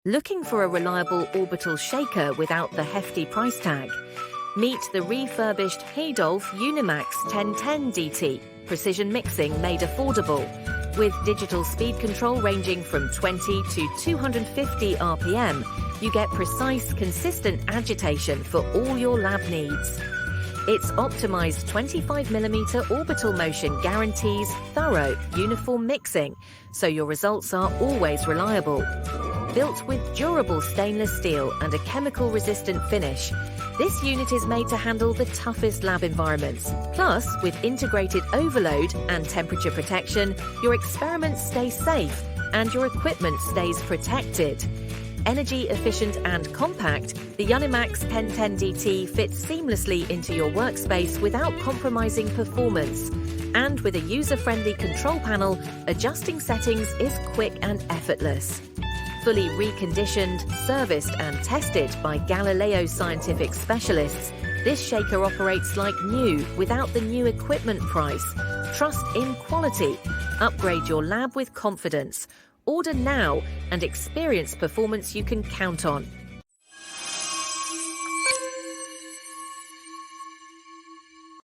Looking for a reliable orbital shaker without the hefty price tag? Meet the Refurbished Heidoph Unimax 1010 DT, precision mixing made affordable. With digital speed control ranging from 20 to 250 RPM, you get precise, consistent agitation for all your lab needs. Its optimized 25mm orbital motion guarantees thorough, uniform mixing, so your results are always reliable. Built with durable stainless steel and a chemical-resistant finish, this unit is made to handle the toughest lab environments. Plus, with integrated overload and temperature protection, your experiments stay safe and your equipment stays protected. Energy efficient and compact, the Unimax 1010 DT fits seamlessly into your workspace without compromising performance. And with a user-friendly control panel, adjusting settings is quick and effortless. Fully reconditioned, serviced and tested by Galileo scientific specialists, this shaker operates like new without the new equipment price. Trust in quality. Upgrade your lab with confidence. Order now and experience performance you can count on.